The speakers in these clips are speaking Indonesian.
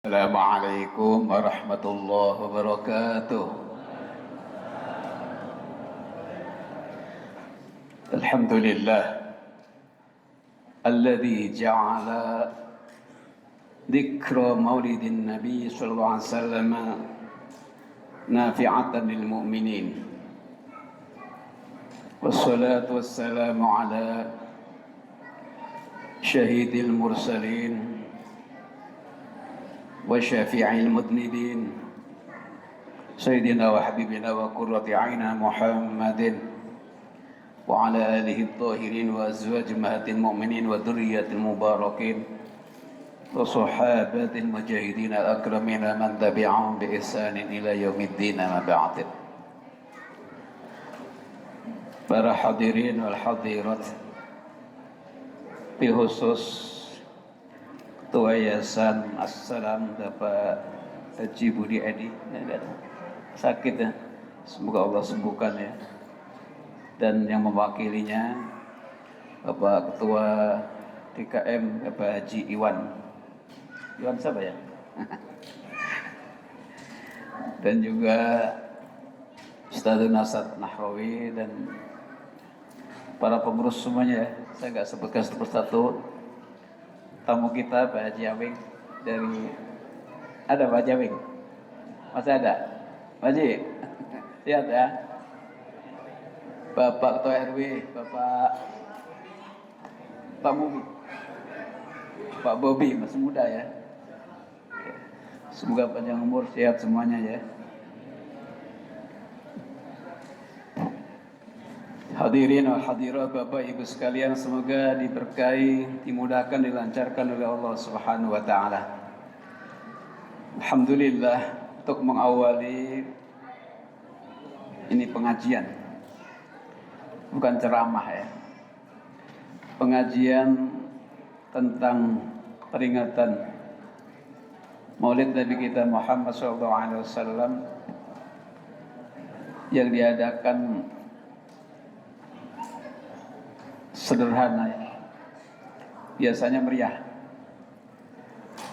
Assalamualaikum warahmatullahi wabarakatuh. Alhamdulillah alladzi ja'ala dzikra maulidin nabi sallallahu alaihi wasallam nafi'atan lil mu'minin. Wassalatu wassalamu ala syahidil mursalin وشافع المذنبين سيدنا وحبيبنا وقرة عيننا محمد وعلى آله الطاهرين وأزواج أمهات المؤمنين وذرية المباركين وصحابة المجاهدين الأكرمين من تبعهم بإحسان إلى يوم الدين ما بعد. Para hadirin wal hadirat, khusus Ketua Yayasan Assalam Bapak Haji Budi Edi sakit ya, semoga Allah sembuhkan ya. Dan yang mewakilinya Bapak Ketua DKM Bapak Haji Iwan siapa ya? Dan juga Ustadz Nasad Nahrawi dan para pengurus semuanya ya. Saya nggak sebutkan satu persatu. Tamu kita Pak Haji Awing dari Pak Haji Awing? Masih ada? Pak Haji? Lihat ya. Bapak Ketua RW, Pak Bobi. Pak Bobi masih muda ya. Semoga panjang umur, sehat semuanya ya. Hadirin wal hadirat, Bapak Ibu sekalian, semoga diberkahi, dimudahkan, dilancarkan oleh Allah Subhanahu wa taala. Alhamdulillah, untuk mengawali ini pengajian. Bukan ceramah ya. Pengajian tentang peringatan Maulid Nabi kita Muhammad SAW yang diadakan sederhana ya. Biasanya meriah,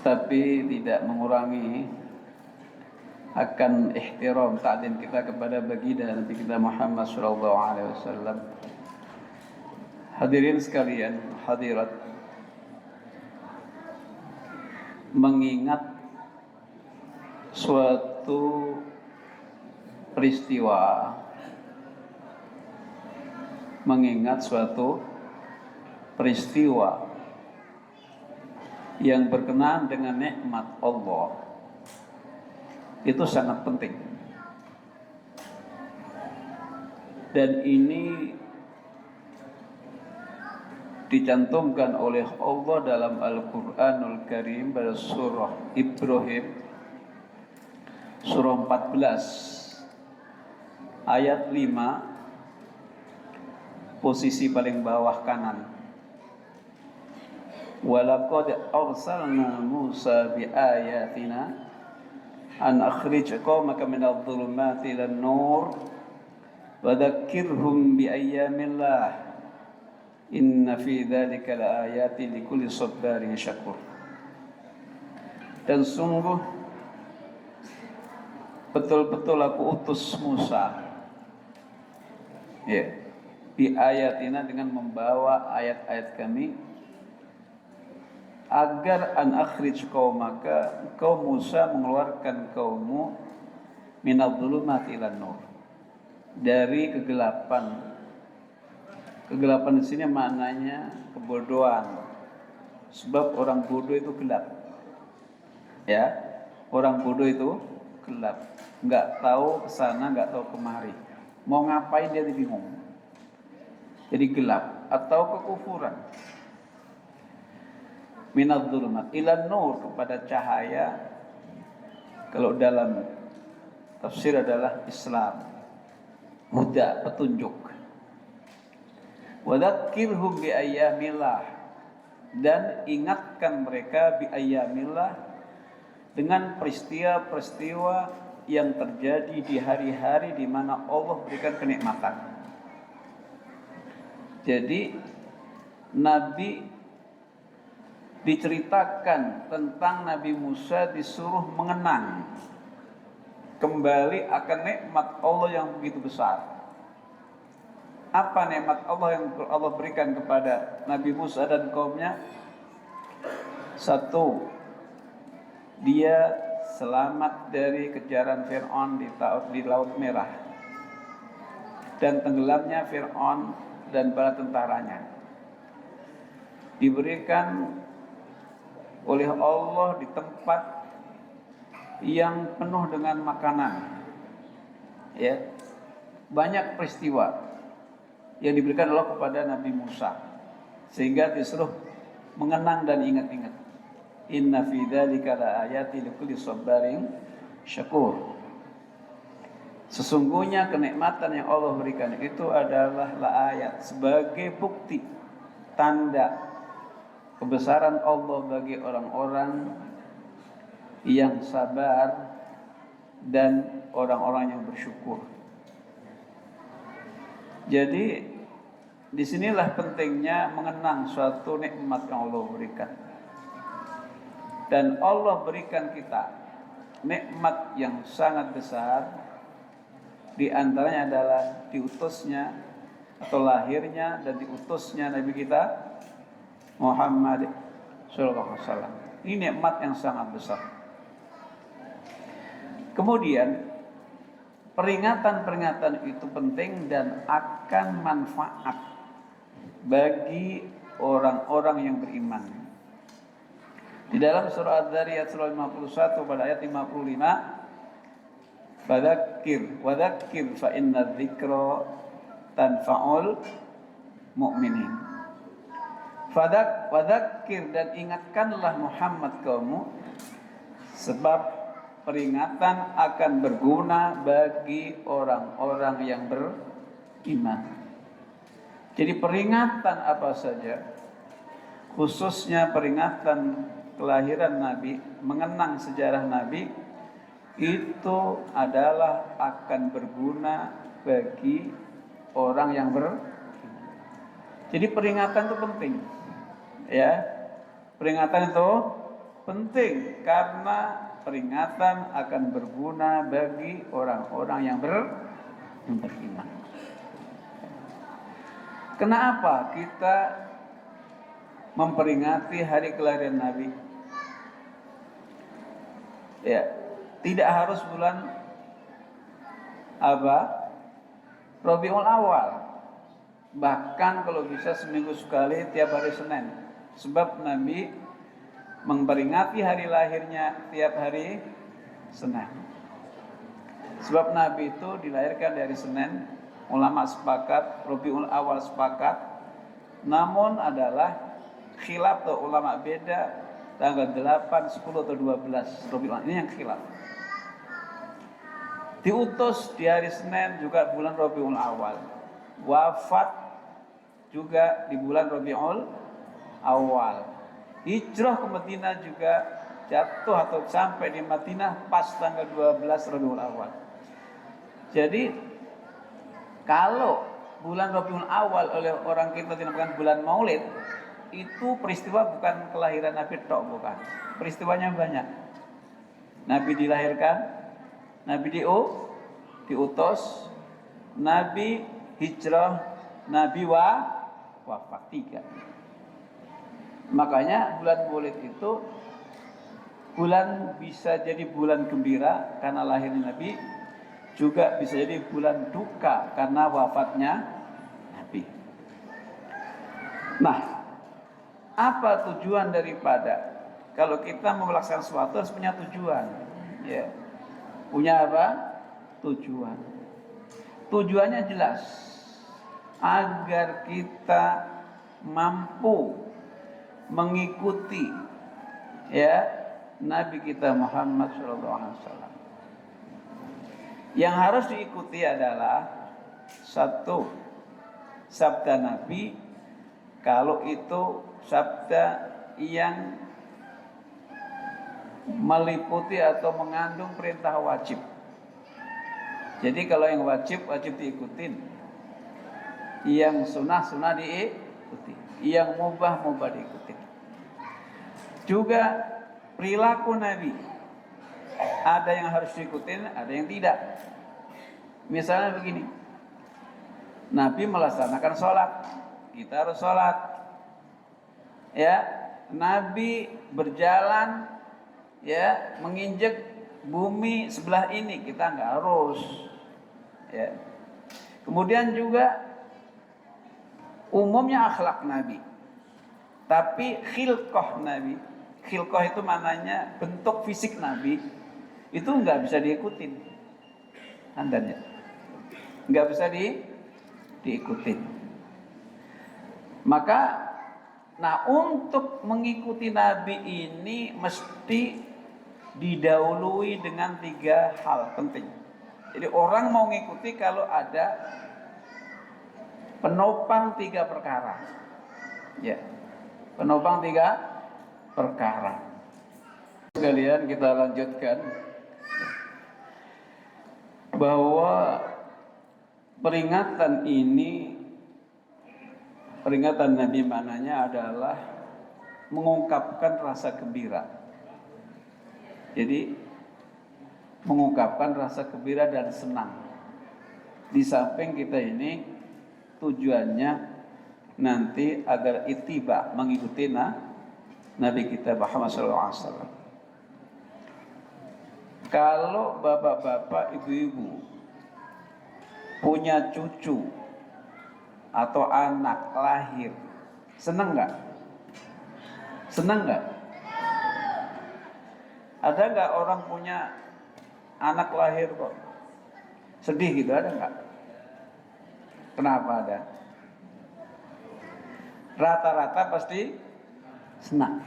tapi tidak mengurangi akan ihtiram ta'zim kita kepada baginda Nabi kita Muhammad SAW. Hadirin sekalian, hadirat, mengingat suatu peristiwa, yang berkenaan dengan nikmat Allah itu sangat penting. Dan ini dicantumkan oleh Allah dalam Al-Quranul Karim pada surah Ibrahim, surah 14 ayat 5, posisi paling bawah kanan. Walaqad arsalna Musa biayatina an akhrij qaumaka minadh dhulumati ilan nur wa dhakkirhum biayyamillah inna fi dzalika laayatin likulli sabarin syakur. Dan sungguh betul-betul aku utus Musa ya, biayatina, dengan membawa ayat-ayat kami, agar an akhrij qaumaka, kau Musa mengeluarkan kaummu minadh-dhulumati ilan nur, dari kegelapan. Kegelapan di sini maknanya kebodohan. Sebab orang bodoh itu gelap. Ya, orang bodoh itu gelap. Enggak tahu ke sana, enggak tahu kemari. Mau ngapain dia bingung. Jadi gelap atau kekufuran. Minadh-dhulumat ilan nur, kepada cahaya. Kalau dalam tafsir adalah Islam, huda, petunjuk. Wa dzakkirhum bi ayyamillah, dan ingatkan mereka bi ayyamillah, dengan peristiwa-peristiwa yang terjadi di hari-hari di mana Allah berikan kenikmatan. Jadi Nabi diceritakan tentang Nabi Musa disuruh mengenang kembali akan nikmat Allah yang begitu besar. Apa nikmat Allah yang Allah berikan kepada Nabi Musa dan kaumnya? Satu, dia selamat dari kejaran Fir'aun di Laut Merah dan tenggelamnya Fir'aun dan bala tentaranya. Diberikan oleh Allah di tempat yang penuh dengan makanan. Ya. Banyak peristiwa yang diberikan Allah kepada Nabi Musa sehingga disuruh mengenang dan ingat-ingat. Inna fi dzalika laayatin likulli sabarin syakur. Sesungguhnya kenikmatan yang Allah berikan itu adalah laayat, sebagai bukti tanda kebesaran Allah bagi orang-orang yang sabar dan orang-orang yang bersyukur. Jadi disinilah pentingnya mengenang suatu nikmat yang Allah berikan. Dan Allah berikan kita nikmat yang sangat besar. Di antaranya adalah diutusnya atau lahirnya dan diutusnya Nabi kita Muhammad sallallahu alaihi wasallam. Ini nikmat yang sangat besar. Kemudian peringatan-peringatan itu penting dan akan manfaat bagi orang-orang yang beriman. Di dalam surah Adz-Dzariyat surah 51 pada ayat 55, Fadzakir wadzakir fa inna dzikra tanfa'ul mu'minin. Wadzakir, dan ingatkanlah Muhammad kaummu, sebab peringatan akan berguna bagi orang-orang yang beriman. Jadi peringatan apa saja, khususnya peringatan kelahiran Nabi, mengenang sejarah Nabi, itu adalah akan berguna bagi orang yang beriman. Jadi peringatan itu penting, ya. Peringatan itu penting karena peringatan akan berguna bagi orang-orang yang beriman. Kenapa kita memperingati hari kelahiran Nabi? Ya, tidak harus bulan Rabiul Awal. Bahkan kalau bisa seminggu sekali tiap hari Senin. Sebab Nabi memperingati hari lahirnya tiap hari Senin. Sebab Nabi itu dilahirkan dari Senin. Ulama sepakat, Rabiul Awal sepakat. Namun adalah khilaf atau ulama beda tanggal 8, 10 atau 12 Rabiul Awal. Ini yang khilaf. Diutus di hari Senin juga bulan Rabiul Awal. Wafat juga di bulan Rabiul Awal. Hijrah ke Madinah juga jatuh atau sampai di Madinah pas tanggal 12 Rabiul Awal. Jadi kalau bulan Rabiul Awal oleh orang kita dinamakan bulan Maulid, itu peristiwa bukan kelahiran Nabi tok, bukan. Peristiwanya banyak. Nabi dilahirkan, Nabi diutus, Nabi hijrah, Nabi wafat, 3. Makanya bulan Maulid itu bulan bisa jadi bulan gembira karena lahirnya Nabi, juga bisa jadi bulan duka karena wafatnya Nabi. Nah, apa tujuan daripada kalau kita mau melaksanakan sesuatu harus punya tujuan, ya. Punya apa? Tujuan. Tujuannya jelas, agar kita mampu mengikuti, ya, Nabi kita Muhammad SAW. Yang harus diikuti adalah satu, sabda Nabi, kalau itu sabda yang meliputi atau mengandung perintah wajib. Jadi kalau yang wajib diikutin, yang sunnah diikuti, yang mubah diikuti. Juga perilaku Nabi, ada yang harus diikutin, ada yang tidak. Misalnya begini, Nabi melaksanakan sholat, kita harus sholat. Ya, Nabi berjalan, ya, menginjek bumi sebelah ini, kita nggak harus. Ya. Kemudian juga umumnya akhlak Nabi, tapi khilqah Nabi, khilqah itu maknanya bentuk fisik Nabi, itu nggak bisa diikutin, andanya nggak bisa diikutin. Maka, nah, untuk mengikuti Nabi ini mesti didahului dengan 3 hal penting. Jadi orang mau ngikuti kalau ada penopang 3 perkara. Ya, penopang 3 perkara. Sekalian kita lanjutkan bahwa peringatan ini, peringatan Nabi maknanya adalah mengungkapkan rasa gembira. Jadi mengungkapkan rasa gembira dan senang. Di samping kita ini tujuannya nanti agar ittiba, mengikuti Nabi kita Muhammad SAW. Kalau bapak-bapak, ibu-ibu punya cucu atau anak lahir, senang nggak? Senang nggak? Ada nggak orang punya anak lahir kok sedih gitu, ada nggak? Kenapa ada? Rata-rata pasti senang.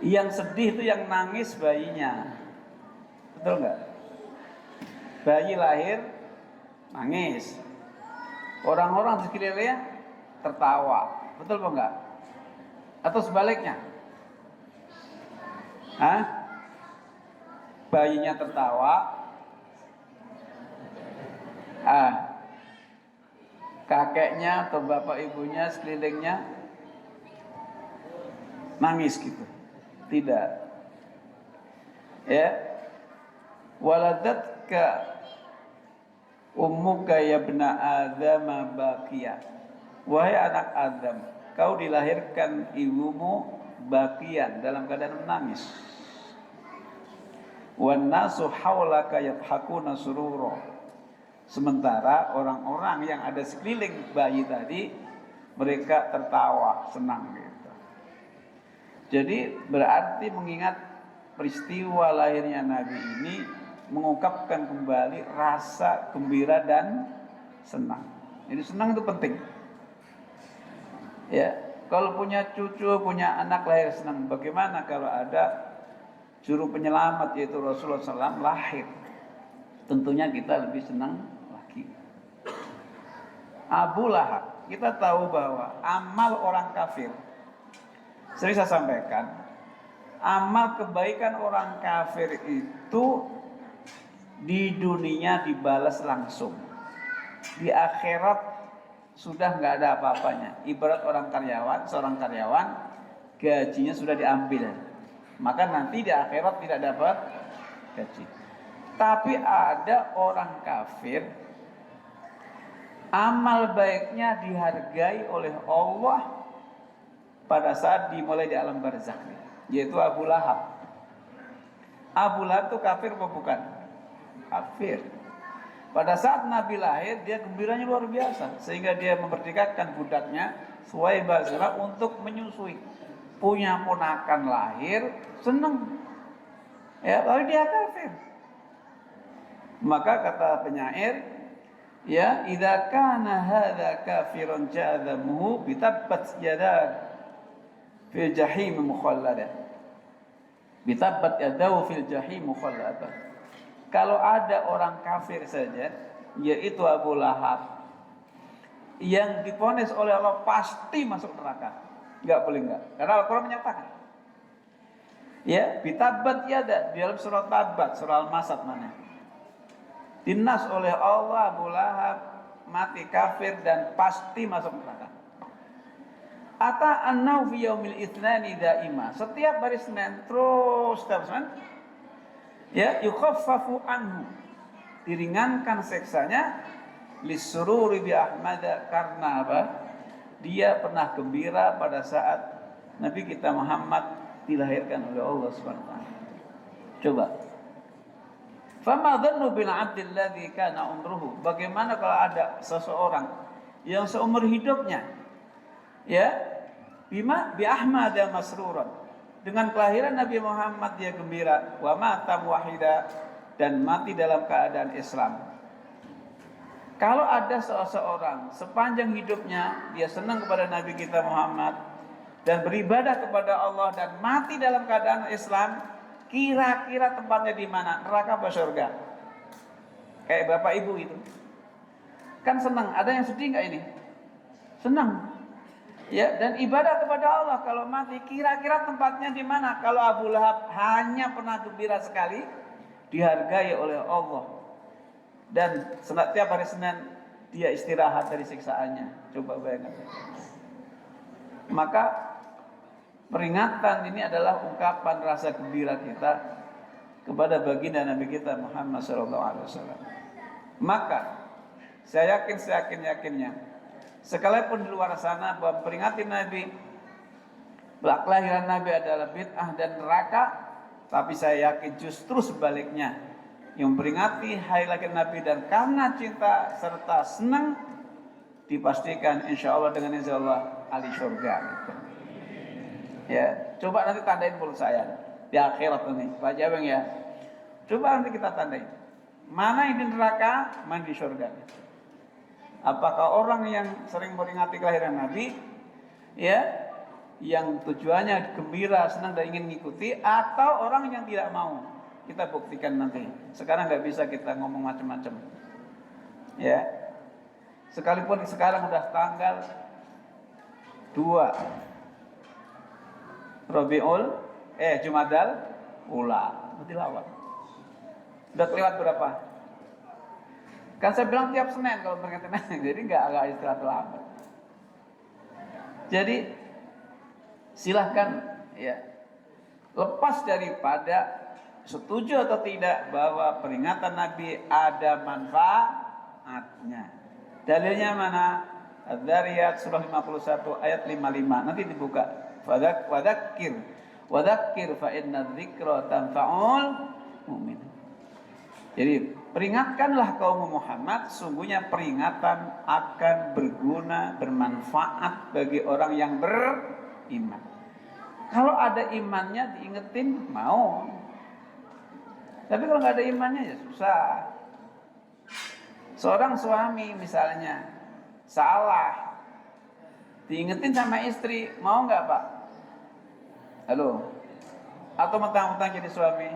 Yang sedih itu yang nangis bayinya, betul nggak? Bayi lahir nangis, orang-orang di sekelilingnya tertawa, betul apa enggak? Atau sebaliknya? Hah? Bayinya tertawa, kakeknya atau bapak ibunya sekelilingnya nangis gitu. Tidak. Ya. Waladatka ummuka ya ibna Adam baqiya. Wahai anak Adam, kau dilahirkan ibumu baqiyan, dalam keadaan menangis. Wan nasu haulaka yadhakuna surura. Sementara orang-orang yang ada sekeliling bayi tadi, mereka tertawa senang gitu. Jadi berarti mengingat peristiwa lahirnya Nabi ini mengungkapkan kembali rasa gembira dan senang. Jadi senang itu penting. Ya, kalau punya cucu, punya anak lahir senang. Bagaimana kalau ada juru penyelamat yaitu Rasulullah SAW lahir? Tentunya kita lebih senang lagi. Abu Lahab, kita tahu bahwa amal orang kafir, sering saya sampaikan, amal kebaikan orang kafir itu di dunia dibalas langsung, di akhirat sudah nggak ada apa-apanya. Ibarat seorang karyawan gajinya sudah diambil, maka nanti di akhirat tidak dapat gaji. Tapi ada orang kafir, amal baiknya dihargai oleh Allah pada saat dimulai di alam barzakh, yaitu Abu Lahab. Abu Lahab itu kafir apa bukan? Kafir. Pada saat Nabi lahir, dia gembiranya luar biasa, sehingga dia memerdekakan budaknya Suwaibah untuk menyusui. Punya ponakan lahir, senang. Ya, lalu dia kafir. Maka kata penyair, ya, idza kana hadza kafiran ja'adamuhu bitabbat yadak fil jahim mukhallada. Bitabbat yadahu fil jahim mukhallada. Kalau ada orang kafir saja, yaitu Abu Lahab, yang divonis oleh Allah pasti masuk neraka, enggak boleh enggak, karena Al-Quran menyatakan. Ya, bitabbat yada, di dalam surat Tabat, surah Al-Masad mana? Dinas oleh Allah, Abu Lahab mati kafir dan pasti masuk neraka. ata annau fi yaumil ithnani daima. Setiap hari Senin terus ya yukhaffafu anhu, diringankan seksanya, lisururi bi Ahmad, karena apa? Dia pernah gembira pada saat Nabi kita Muhammad dilahirkan oleh Allah Subhanahu wa taala. Coba. Fama dhannu bil 'abdi alladhi kana umruhu? Bagaimana kalau ada seseorang yang seumur hidupnya ya bima bi Ahmad masruran, dengan kelahiran Nabi Muhammad dia gembira, wa mata wahida, dan mati dalam keadaan Islam. Kalau ada seseorang sepanjang hidupnya dia senang kepada Nabi kita Muhammad dan beribadah kepada Allah dan mati dalam keadaan Islam, kira-kira tempatnya di mana? Neraka apa surga? Kayak bapak ibu itu. Kan senang. Ada yang sedih nggak ini? Senang. Ya, dan ibadah kepada Allah kalau mati, kira-kira tempatnya di mana? Kalau Abu Lahab hanya pernah gembira sekali, dihargai oleh Allah. Dan setiap hari Senin dia istirahat dari siksaannya. Coba bayangkan. Maka peringatan ini adalah ungkapan rasa gembira kita kepada baginda Nabi kita Muhammad SAW. Maka saya yakinnya, sekalipun di luar sana bahwa peringati Nabi, kelahiran Nabi adalah bid'ah dan neraka, tapi saya yakin justru sebaliknya, yang memperingati hari lahir Nabi dan karena cinta serta senang, dipastikan insya Allah dengan insya Allah ahli surga gitu. Ya, coba nanti tandain mulut saya di akhirat ini, Pak Jabeng ya. Coba nanti kita tandain mana yang di neraka, mana di surga. Apakah orang yang sering memperingati kelahiran Nabi, ya, yang tujuannya gembira, senang dan ingin mengikuti, atau orang yang tidak mau? Kita buktikan nanti. Sekarang nggak bisa kita ngomong macam-macam. Ya, sekalipun sekarang udah tanggal 2 Jumadal Ula, berarti lawat. Udah kelewat berapa? Kan saya bilang tiap Senin kalau peringatan, jadi nggak istirahat lama. Jadi silahkan ya, lepas daripada setuju atau tidak bahwa peringatan Nabi ada manfaatnya. Dalilnya mana? Ad-Dzariyat surah 51 ayat 55. Nanti dibuka. Wadzakir fa inna dzikra tanfa'ul mu'min. Jadi peringatkanlah kaum Muhammad, sungguhnya peringatan akan berguna, bermanfaat bagi orang yang beriman. Kalau ada imannya diingetin mau. Tapi kalau nggak ada imannya ya susah. Seorang suami misalnya salah, diingetin sama istri, mau nggak Pak? Halo? Atau mentang-mentang jadi suami?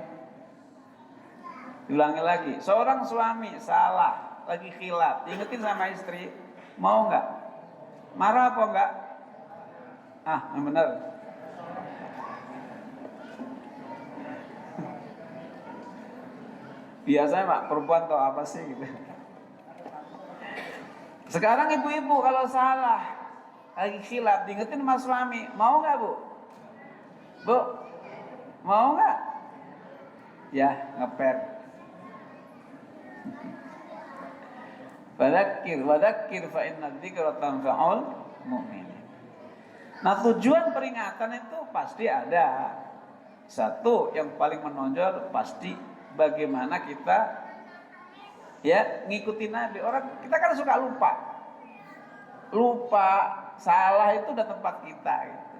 Diulangi lagi, seorang suami salah, lagi khilaf, diingetin sama istri, mau nggak? Marah apa enggak? Ah, yang benar. Biasanya Pak, perempuan tau apa sih gitu. Sekarang ibu-ibu kalau salah, lagi khilaf, diingetin sama suami, mau nggak Bu? Bu, mau nggak? Ya, ngepet. Wadzakir fa inna dzikra tanfa'ul mu'minin. Nah, tujuan peringatan itu pasti ada. Satu yang paling menonjol pasti bagaimana kita ya ngikuti Nabi. Orang kita kan suka lupa salah itu udah tempat kita gitu.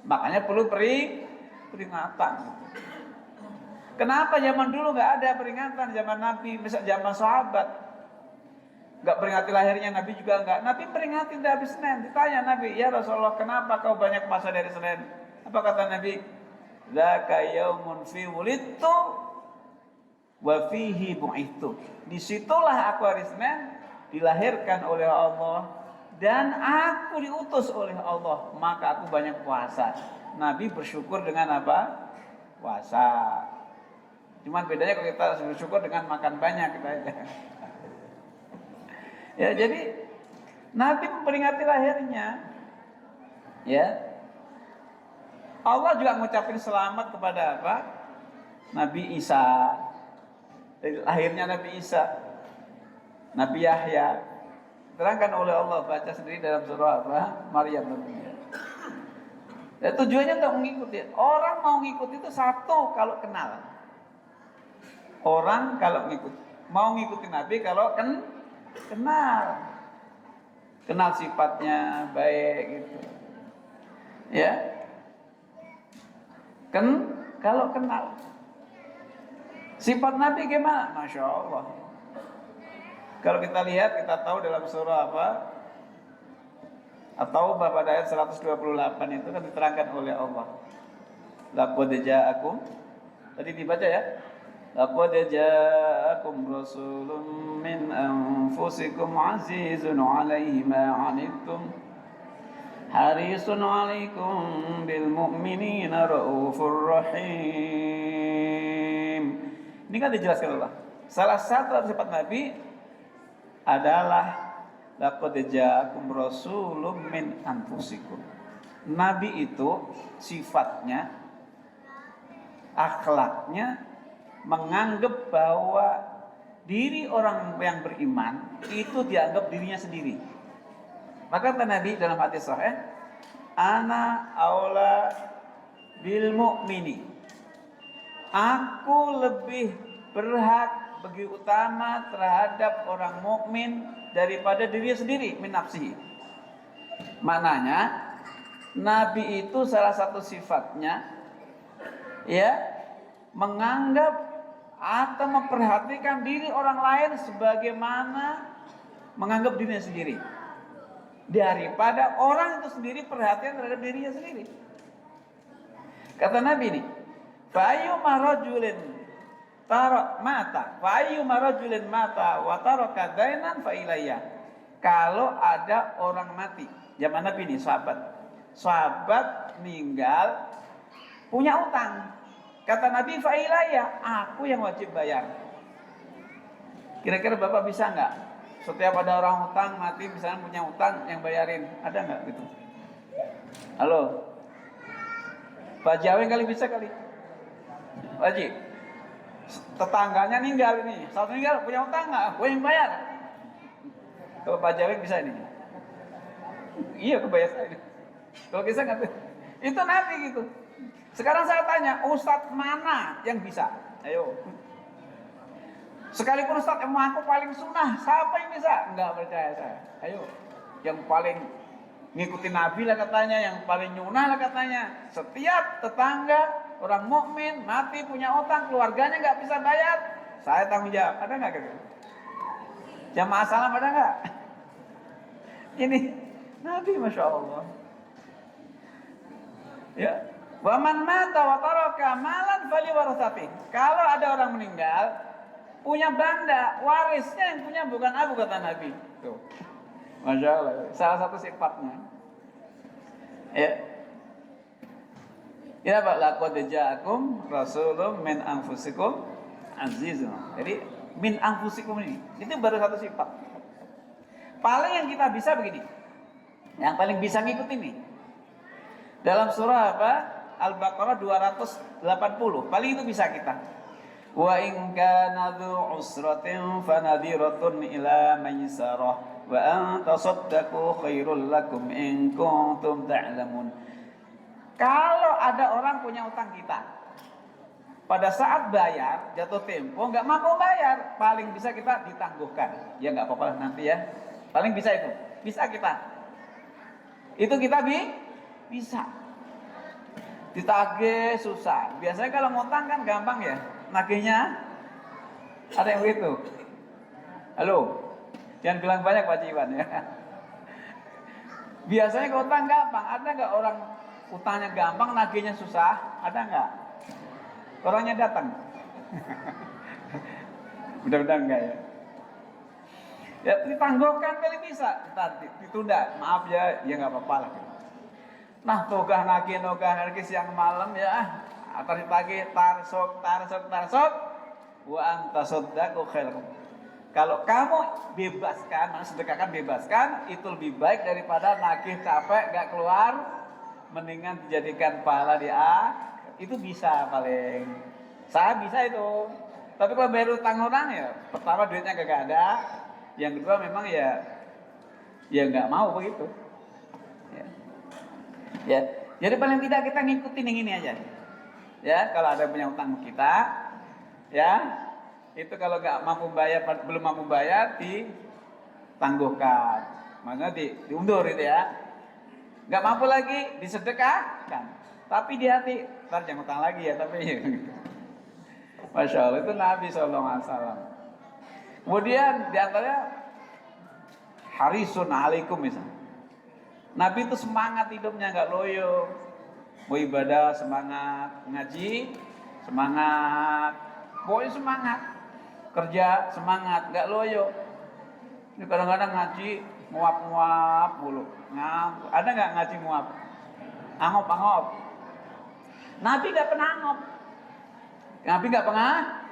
Makanya perlu peringatan gitu. Kenapa zaman dulu nggak ada peringatan, zaman Nabi, misal zaman sahabat nggak peringati lahirnya, Nabi juga nggak. Nabi peringati dari Senin. Ditanya Nabi, ya Rasulullah, kenapa kau banyak puasa dari Senin? Apa kata Nabi? Dzaka yaumun fi wulidtu wa fihi bu'ithtu. Disitulah aku hari Senin dilahirkan oleh Allah dan aku diutus oleh Allah, maka aku banyak puasa. Nabi bersyukur dengan apa? Puasa. Cuman bedanya kalau kita bersyukur dengan makan banyak kita aja. Ya, jadi Nabi memperingati lahirnya Ya. Allah juga ngucapin selamat kepada apa? Nabi Isa. Dari lahirnya Nabi Isa. Nabi Yahya. Terangkan oleh Allah, baca sendiri dalam surah apa? Maryam. Dan tujuannya untuk mengikuti. Orang mau ngikut itu satu kalau kenal. Orang kalau mau ngikutin Nabi kalau kenal. Kenal sifatnya baik gitu. Ya. Kalau kenal sifat Nabi gimana? Masya Allah. Kalau kita lihat, kita tahu dalam surah apa? At-Taubah pada ayat 128 itu kan diterangkan oleh Allah. Laqad ja'akum. Tadi dibaca ya. Laqad ja'akum rasulun min anfusikum azizun 'alaihi ma 'anittum harisun 'alaikum bil mu'minina raufur rahim. Ini kan dijelaskan Allah. Salah satu sifat Nabi adalah laqad ja'akum rasulun min anfusikum. Nabi itu sifatnya, akhlaknya menganggap bahwa diri orang yang beriman itu dianggap dirinya sendiri. Maka kata Nabi dalam hadis sahih, ana aula bil mu'mini. Aku lebih berhak, lebih utama terhadap orang mukmin daripada dirinya sendiri, min nafsihi. Maknanya Nabi itu salah satu sifatnya ya menganggap atau memperhatikan diri orang lain sebagaimana menganggap dirinya sendiri, daripada orang itu sendiri perhatian terhadap dirinya sendiri. Kata Nabi ini, fa'ayyuma rajulin tarok mata, fa'ayyuma rajulin mata wa taraka dainan fa ilayya. Kalau ada orang mati, zaman Nabi ini sahabat meninggal punya utang. Kata Nabi, fa ilayya, aku yang wajib bayar. Kira-kira Bapak bisa nggak? Setiap ada orang utang mati, misalnya punya utang, yang bayarin, ada nggak gitu? Halo, Pak Jawi kali bisa kali, Pak Haji, tetangganya ninggal ini, satu ninggal punya utang nggak? Gue yang bayar. Kalau Pak Jawi bisa ini? Iya, kebayar saya. Kalau bisa nggak? Itu Nabi gitu. Sekarang saya tanya, Ustadz mana yang bisa? Ayo. Sekalipun Ustadz yang mengaku paling sunnah, siapa yang bisa? Enggak percaya saya. Ayo. Yang paling ngikutin Nabi lah katanya, yang paling nyunah lah katanya. Setiap tetangga orang mukmin mati punya utang, keluarganya nggak bisa bayar, saya tanggung jawab. Ada nggak gitu? Jamaah salam ada nggak? Ini Nabi, masya Allah. Ya. Waman mata wa taraka malan fali warasati. Kalau ada orang meninggal punya benda, warisnya yang punya bukan aku, kata Nabi. Tuh. Masya Allah. Salah satu sifatnya. Ya. Ya Pak, laqad ja'akum rasulun min anfusikum azizun. Jadi min anfusikum ini itu baru satu sifat. Paling yang kita bisa begini. Yang paling bisa ngikut ini. Dalam surah apa? Al-Baqarah 280. Paling itu bisa kita. Wa in kana dzu usratin fanadhiratun ila maisarah wa an tasaddaqu khairul lakum in kuntum ta'lamun. Kalau ada orang punya utang kita, pada saat bayar jatuh tempo nggak mampu bayar, paling bisa kita ditangguhkan. Ya nggak apa-apa nanti ya. Paling bisa itu. Bisa kita. Itu kita bisa. Ditagih susah. Biasanya kalau ngutang kan gampang ya. Nagihnya ada yang begitu. Halo. Jangan bilang banyak Pak Iwan ya. Biasanya ngutang gampang. Ada nggak orang utangnya gampang, nagihnya susah? Ada nggak? Orangnya datang. Mudah-mudahan enggak ya. Ya ditangguhkan kali bisa. Ditunda. Maaf ya, ya nggak apa-apa lah. Nah, nogah lagi siang malam ya. Atas pagi tarsok. Wa anta saddaqu khairum. Kalau kamu bebaskan, sedekahkan bebaskan, itu lebih baik daripada nagih capek gak keluar mendingan dijadikan pahala di itu bisa paling. Saya bisa itu. Tapi kalau bayar utang orang ya, pertama duitnya gak ada, yang kedua memang ya nggak mau begitu. Ya. Ya, jadi paling tidak kita ngikutin yang ini aja. Ya, kalau ada punya utang kita, ya itu kalau nggak mampu bayar, belum mampu bayar, ditangguhkan, maksudnya diundur itu ya. Nggak mampu lagi disedekahkan, tapi di hati, ntar jangan utang lagi ya, tapi Masya Allah itu Nabi SAW. Kemudian diantaranya harisun alaikum misalnya. Nabi itu semangat hidupnya, nggak loyo. Mau ibadah semangat, ngaji semangat, pokoknya semangat. Kerja semangat, nggak loyo. Ini kadang-kadang ngaji muap-muap mulu. Nah, ada nggak ngaji muap? Angop-angop. Nabi nggak pernah angop. Nabi nggak pernah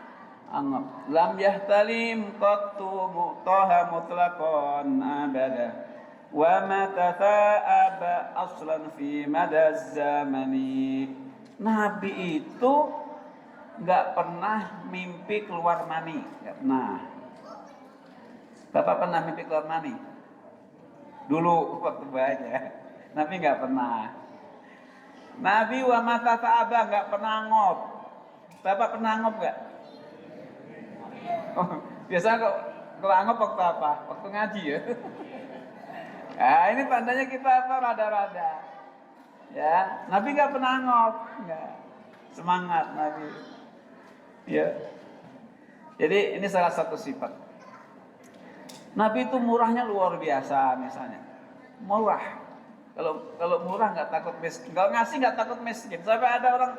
angop. Lam yahtalim qattu mu'taha mutlaqan abada. Wa ma tatha'aba aslan fi madaz zamani. Nabi itu nggak pernah mimpi keluar mani, nggak pernah. Bapak pernah mimpi keluar mani? Dulu waktu baca, Nabi nggak pernah. Nabi wa ma tatha'aba nggak pernah ngop. Bapak pernah ngop nggak? Oh, biasanya kalau angop waktu apa? Waktu ngaji ya. Nah, ini tandanya kita apa? Rada-rada. Ya, Nabi nggak pernah ngop, nggak. Semangat Nabi. Ya. Jadi ini salah satu sifat. Nabi itu murahnya luar biasa misalnya. Murah. Kalau murah nggak takut miskin. Kalau ngasih nggak takut miskin. Sampai ada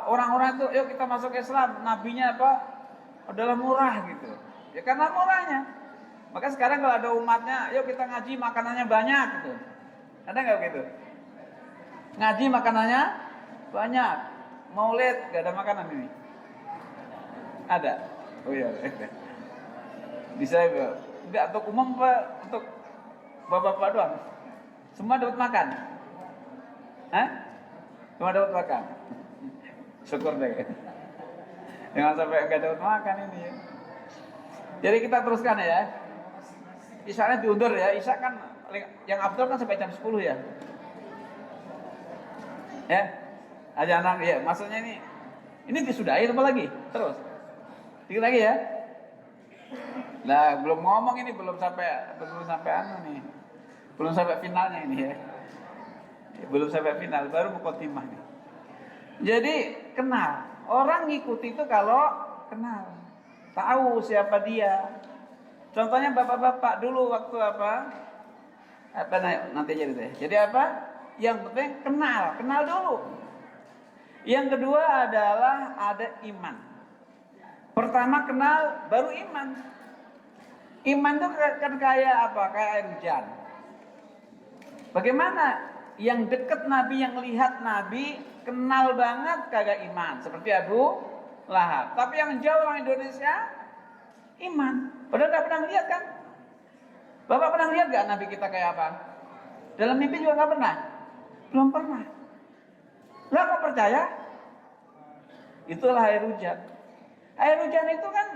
orang-orang itu, yuk kita masuk Islam. Nabinya apa? Adalah murah gitu. Ya karena murahnya. Maka sekarang kalau ada umatnya, yuk kita ngaji makanannya banyak gitu. Ada nggak begitu? Ngaji makanannya banyak. Maulid nggak ada makanan ini. Ada. Oh iya. Bisa enggak untuk umum Pak, untuk bapak-bapak doang. Semua dapat makan. Hah? Semua dapat makan. Syukur deh. Jangan sampai enggak dapat makan ini ya. Jadi kita teruskan ya. Isyanya diundur ya. Isya kan yang afdal kan sampai jam 10 ya. Ya. Aja anak ya, maksudnya ini disudahi apa lagi? Terus. Dikit lagi ya. Nah, belum ngomong ini, belum sampai anu nih. Belum sampai finalnya ini ya. Belum sampai final, baru muqaddimah nih. Jadi kenal. Orang ngikuti itu kalau kenal, tahu siapa dia. Contohnya bapak-bapak dulu waktu apa nanti jadi deh. Jadi apa? Yang penting kenal dulu. Yang kedua adalah ada iman. Pertama kenal, baru iman. Iman itu kan kayak apa? Kayak air hujan. Bagaimana? Yang dekat Nabi, yang lihat Nabi, kenal banget kagak iman. Seperti Abu Lahab. Tapi yang jauh orang Indonesia, iman. Padahal gak pernah lihat kan? Bapak pernah lihat gak Nabi kita kayak apa? Dalam mimpi juga gak pernah? Belum pernah. Lah kok percaya? Itulah air hujan. Air hujan itu kan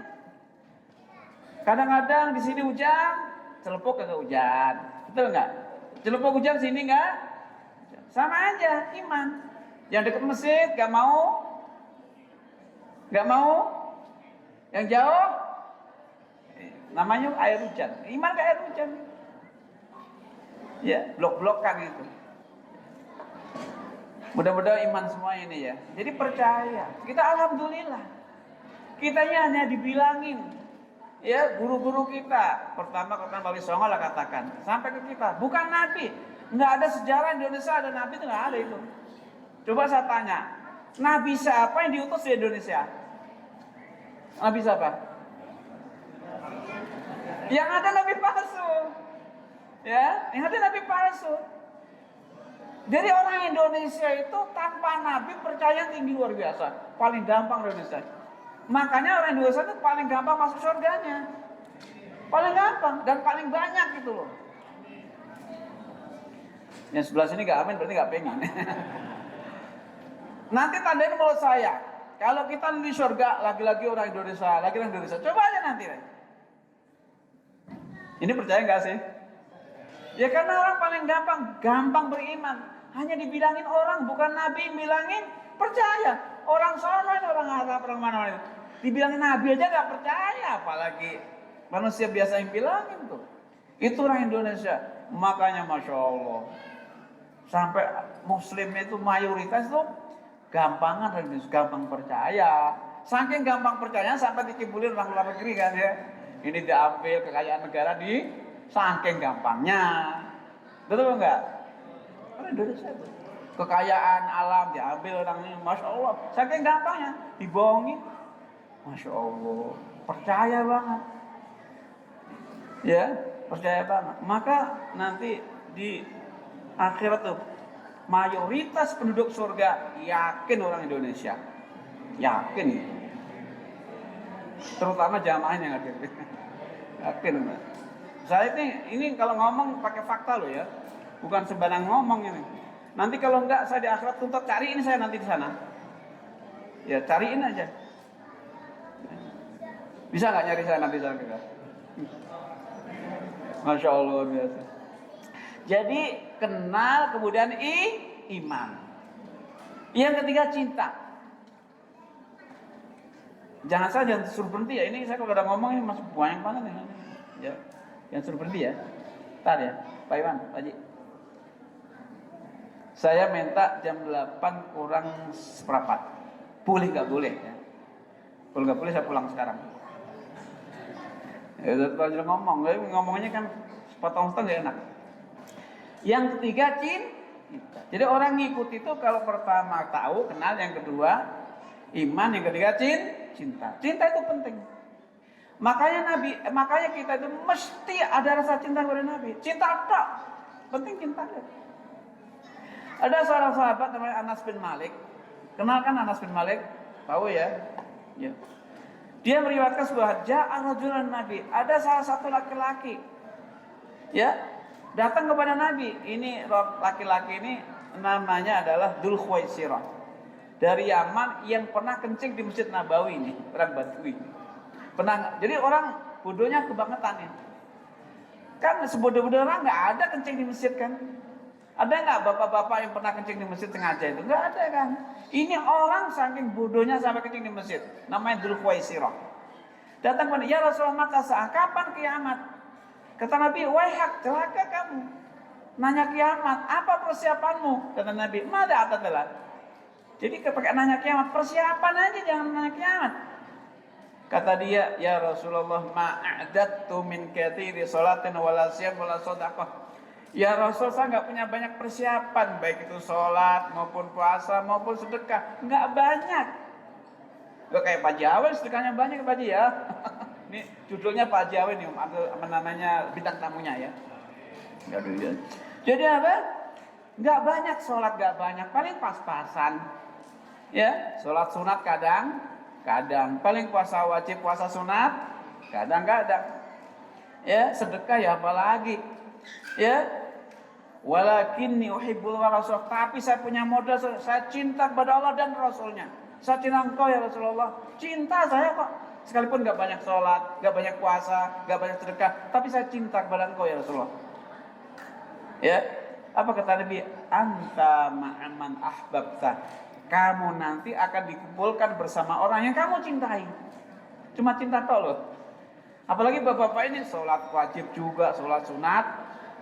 kadang-kadang di sini hujan, celepuk kagak hujan. Betul nggak? Celepuk hujan sini nggak? Sama aja iman. Yang dekat masjid nggak mau, yang jauh namanya air hujan. Iman kayak air hujan. Ya, blok-blokan itu. Mudah-mudahan iman semua ini ya. Jadi percaya. Kita alhamdulillah. Kitanya hanya dibilangin. Ya, guru-guru kita. Pertama Wali Songo lah katakan. Sampai ke kita. Bukan Nabi. Nggak ada sejarah Indonesia ada Nabi itu nggak ada itu. Coba saya tanya. Nabi siapa yang diutus di Indonesia? Nabi siapa? Yang ada Nabi palsu. Ya, yang ada Nabi palsu. Jadi orang Indonesia itu tanpa Nabi percaya tinggi luar biasa. Paling gampang Indonesia. Makanya orang Indonesia itu paling gampang masuk surganya. Paling gampang dan paling banyak gitu loh. Yang sebelah sini gak amin berarti gak pengen. Nanti tandain mulut saya. Kalau kita di surga, lagi-lagi orang Indonesia, lagi orang Indonesia. Coba aja nanti. Ini percaya gak sih? Ya karena orang paling gampang beriman. Hanya dibilangin orang, bukan Nabi yang bilangin, percaya. Orang soleh, orang Arab, orang mana-mana. Dibilangin Nabi aja gak percaya, apalagi manusia biasa yang bilangin tuh. Itu orang Indonesia. Makanya Masya Allah, sampai Muslimnya itu mayoritas tuh gampang percaya. Saking gampang percaya sampai dikibulin orang luar negeri kan ya. Ini diambil kekayaan negara di saking gampangnya. Betul enggak? Orang Indonesia tuh. Kekayaan alam diambil orang ini, Masya Allah. Saking gampangnya, dibohongin. Masya Allah, percaya banget. Ya, percaya banget. Maka nanti di akhirat tuh mayoritas penduduk surga yakin orang Indonesia. Yakin itu. Terutama jamaahnya yakin. Yakin. Saya ini kalau ngomong pakai fakta loh ya. Bukan sembarang ngomong ini. Nanti kalau enggak saya di akhirat tuntut cariin saya nanti di sana. Ya, cariin aja. Bisa nggak nyari saya nanti sana? Masya Allah biasa. Jadi kenal kemudian iman. Yang ketiga cinta. Jangan saja suruh berhenti ya. Ini saya kalau udah ngomong ini masih banyak banget ya. Ya, yang suruh berhenti ya. Ntar ya, Pak Iwan, Pak Haji. Saya minta jam 8 kurang seperempat. Boleh nggak boleh ya? Boleh nggak boleh saya pulang sekarang. Ya udah ngomong, ngomongnya kan sepotong-sepotong gak enak. Yang ketiga cinta. Jadi orang ngikut itu kalau pertama tahu, kenal, yang kedua iman, yang ketiga cinta. Cinta itu penting. Makanya kita itu mesti ada rasa cinta kepada Nabi. Cinta apa? Penting cinta. Ada seorang sahabat namanya Anas bin Malik. Kenal kan Anas bin Malik? Tahu ya? Ya. Dia meriwayatkan sebuah ja'a rajulan Nabi. Ada salah satu laki-laki, ya, datang kepada Nabi. Ini laki-laki ini namanya adalah Dzul Khuwaisirah dari Yaman yang pernah kencing di Masjid Nabawi ini, orang Badui. Jadi orang bodohnya kebangetan ya. Kan sebodoh-bodoh orang nggak ada kencing di masjid kan? Ada nggak bapak-bapak yang pernah kencing di masjid sengaja itu? Nggak ada kan? Ini orang saking bodohnya sampai kencing di masjid. Namanya Dzul Khuwaisirah. Datang kepada ya Rasulullah, mata saat kapan kiamat? Kata Nabi, wahak, celaka kamu. Nanya kiamat, apa persiapanmu? Kata Nabi, mada atadalah. Jadi ketika nanya kiamat, persiapan aja, jangan nanya kiamat. Kata dia, ya Rasulullah, ma'adattu min katsiri salatin wala siyam wala shadaqah. Ya Rasul, saya nggak punya banyak persiapan, baik itu sholat maupun puasa maupun sedekah, nggak banyak. Lo kayak Pak Jawa, sedekahnya banyak Pak Haji ya. Ini judulnya Pak Jawa nih, namanya bintang tamunya ya. Jadi apa? Nggak banyak sholat, nggak banyak, paling pas-pasan. Ya, sholat sunat kadang, paling puasa wajib, puasa sunat, kadang-kadang. Ya, sedekah ya apalagi. Ya, walakinni uhibbul wa rasul. Tapi saya punya modal, saya cinta kepada Allah dan Rasulnya. Saya cinta engkau ya Rasulullah. Cinta saya kok. Sekalipun gak banyak sholat, gak banyak puasa, gak banyak sedekah, tapi saya cinta kepada engkau ya Rasulullah. Ya, apa kata Nabi? Anta ma'aman ahbabta. Kamu nanti akan dikumpulkan bersama orang yang kamu cintai. Cuma cinta tok loh. Apalagi bapak-bapak ini sholat wajib juga, sholat sunat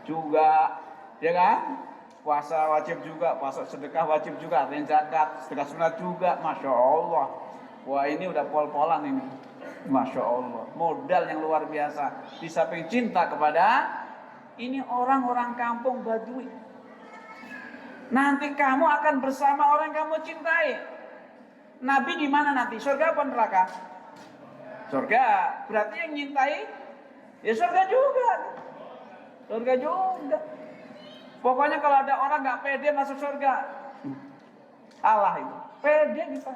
juga, ya kan? Puasa wajib juga, puasa sedekah wajib juga, artinya zakat, sedekah sunat juga, Masya Allah. Wah ini udah pol-polan ini, Masya Allah. Modal yang luar biasa. Di samping cinta kepada ini orang-orang kampung Badui. Nanti kamu akan bersama orang yang kamu cintai. Nabi di mana nanti? Surga apa neraka? Surga. Berarti yang nyintai ya surga juga. Surga juga. Pokoknya kalau ada orang nggak pede masuk surga, Allah itu pede kita.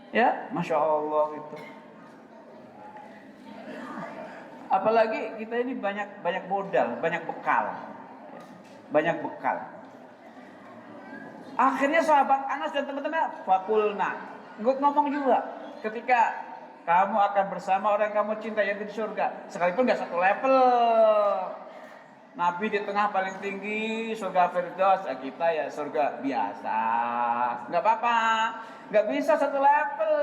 Ya, Masya Allah itu. Apalagi kita ini banyak modal, banyak bekal. banyak bekal. Akhirnya sahabat Anas dan teman-teman fakulna ngomong juga, ketika kamu akan bersama orang yang kamu cintai yang di surga, sekalipun nggak satu level. Nabi di tengah paling tinggi surga Firdaus, kita ya surga biasa, nggak apa-apa, nggak bisa satu level.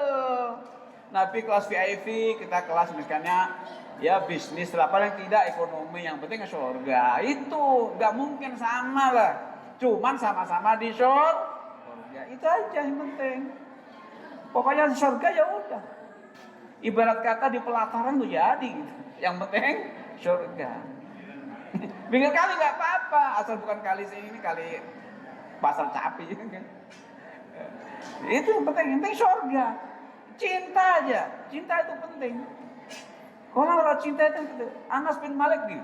Nabi kelas VIP, kita kelas misalnya ya bisnis lah, paling tidak ekonomi, yang penting surga. Itu nggak mungkin sama lah, cuman sama-sama di surga, itu aja yang penting. Pokoknya surga ya udah, ibarat kata di pelataran tuh jadi gitu. Yang penting surga. Pinggir kali nggak apa-apa, asal bukan kali sini, kali pasar Capi. Itu yang penting surga. Cinta aja, cinta itu penting. Kalau cinta itu gitu. Anas bin Malik nih,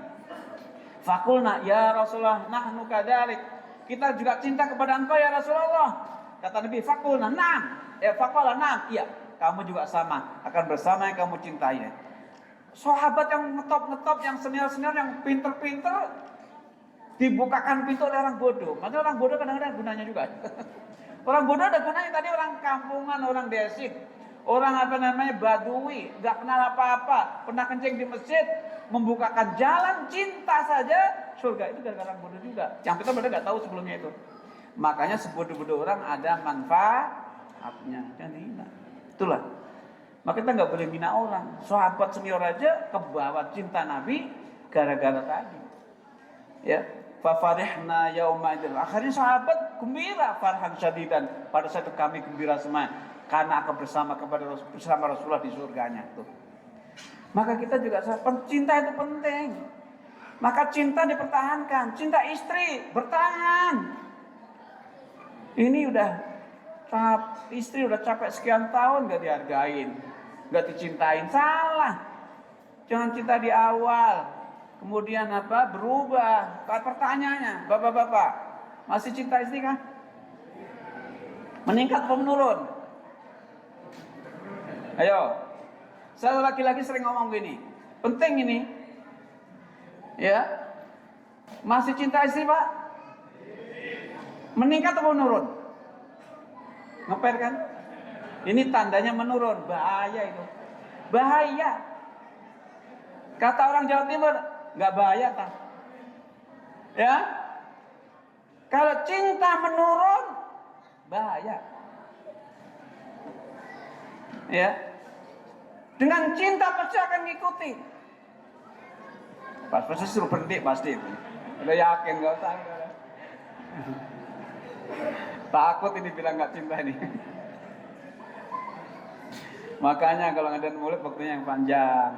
fakulna ya Rasulullah nahnu kadzalik. Kita juga cinta kepada engkau ya Rasulullah. Kata Nabi, fakulna na'am. Fakola na'am, iya, kamu juga sama, akan bersama yang kamu cintai. Sahabat yang ngetop-ngetop, yang senior-senior, yang pinter-pinter, dibukakan pintu oleh orang bodoh. Makanya orang bodoh kadang-kadang gunanya juga. Orang bodoh ada gunanya. Tadi orang kampungan, orang desik, orang badui, gak kenal apa-apa, pernah kencing di masjid, membukakan jalan cinta saja surga. Itu gara-gara orang bodoh juga. Yang kita benar gak tahu sebelumnya itu. Makanya sebodoh-bodoh orang ada manfaatnya. Jangan dihina. Itulah. Maka kita nggak boleh hina orang. Sahabat senior aja kebawa cinta Nabi gara-gara tadi. Ya, fafarihna yauma idzin. Akhirnya sahabat gembira, farhan syadidan. Pada saat itu kami gembira semua karena akan bersama Rasulullah di surganya tuh. Maka kita juga cinta itu penting. Maka cinta dipertahankan, cinta istri bertahan. Ini istri udah capek sekian tahun gak dihargain, gak dicintain, salah. Jangan cinta di awal, kemudian berubah. Pertanyaannya, bapak-bapak masih cinta istri kah? Meningkat atau menurun? Ayo, saya laki-laki sering ngomong gini, penting ini, ya, masih cinta istri pak? Meningkat atau menurun? Ngeper kan? Ini tandanya menurun, bahaya itu. Bahaya. Kata orang Jawa Timur, nggak bahaya tak? Ya? Kalau cinta menurun, bahaya. Ya? Dengan cinta pasti akan ngikuti. Pasti suruh berhenti pasti itu. Udah yakin nggak usah. Takut ini bilang nggak cinta ini. Makanya kalau ngadain mulut waktunya yang panjang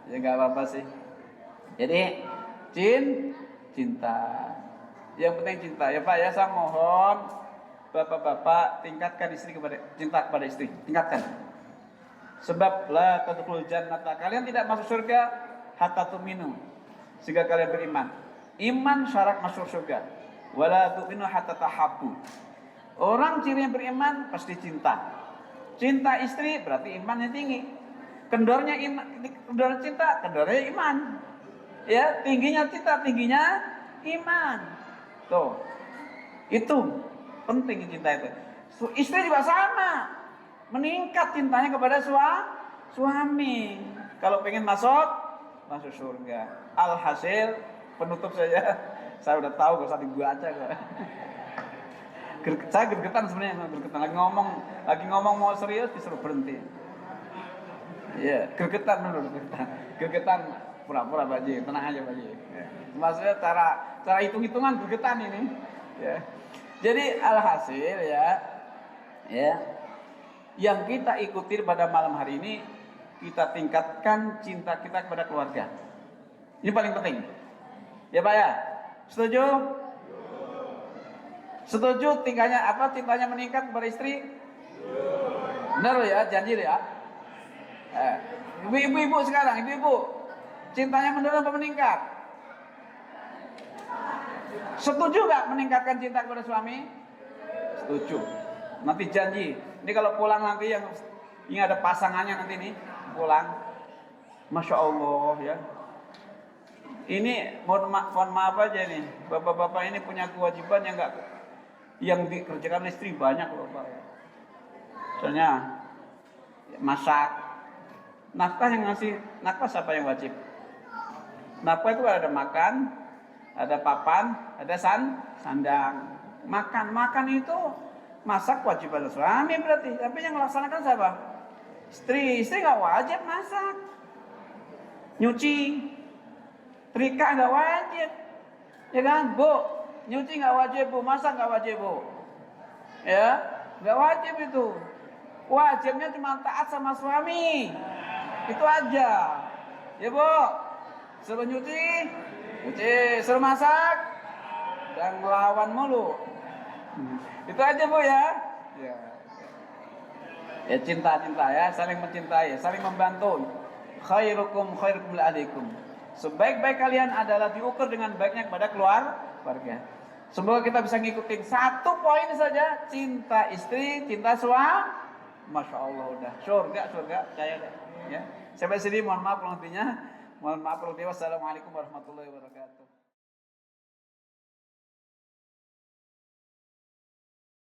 ya nggak apa-apa sih. Jadi cinta. Yang penting cinta ya Pak ya, saya mohon bapak-bapak tingkatkan cinta kepada istri, tingkatkan. Sebab la tadkhulul jannata, kalian tidak masuk surga hatta tu'minu, sehingga kalian beriman. Iman syarat masuk surga. Wala tu'minu hatta tahabbu. Orang ciri yang beriman pasti cinta. Cinta istri berarti imannya tinggi. Kendornya cinta, kendornya iman. Ya, tingginya cinta, tingginya iman. Tuh. Itu penting cinta itu. Istri juga sama. Meningkat cintanya kepada suami. Kalau pengen masuk surga. Alhasil penutup saja. Saya udah tahu, gak usah dibaca kok. Saya gergetan sebenarnya, lagi ngomong mau serius disuruh berhenti. Iya, gergetan menurut gergetan pura-pura Pak Ji, tenang aja Pak Ji. Ya. Maksudnya cara hitung-hitungan gergetan ini. Ya. Jadi alhasil ya, yang kita ikuti pada malam hari ini, kita tingkatkan cinta kita kepada keluarga. Ini paling penting. Ya Pak ya, setuju? Setuju cintanya meningkat kepada istri? Benar ya, janji ya. Ibu-ibu sekarang, ibu-ibu, cintanya menurun atau meningkat? Setuju gak meningkatkan cinta kepada suami? Setuju. Nanti janji. Ini kalau pulang nanti yang ada pasangannya nanti nih pulang, masya Allah ya. Ini mohon maaf aja nih, bapak-bapak ini punya kewajiban yang dikerjakan istri banyak loh Pak. Soalnya masak, nafkah yang ngasih nafkah siapa yang wajib? Nafkah itu ada makan, ada papan, ada sandang. Makan itu masak kewajiban suami berarti, tapi yang melaksanakan siapa? Istri nggak wajib masak, nyuci, trika nggak wajib, ya kan, Bu? Nyuci nggak wajib, Bu. Masak nggak wajib, Bu. Ya, nggak wajib itu. Wajibnya cuma taat sama suami, itu aja. Ya, Bu. Suruh nyuci, suruh masak, dan ngelawan mulu. Itu aja, Bu ya. Ya. Ya cinta ya, saling mencintai, saling membantu. Khairukum li ahlikum. Sebaik-baik kalian adalah diukur dengan baiknya kepada keluarga. Semoga kita bisa ngikutin satu poin saja, cinta istri, cinta suami. Masya Allah udah surga, percaya deh. Ya. Sampai sini mohon maaf kalau lebihnya. Mohon maaf kalau lebihnya. Wassalamualaikum warahmatullahi wabarakatuh.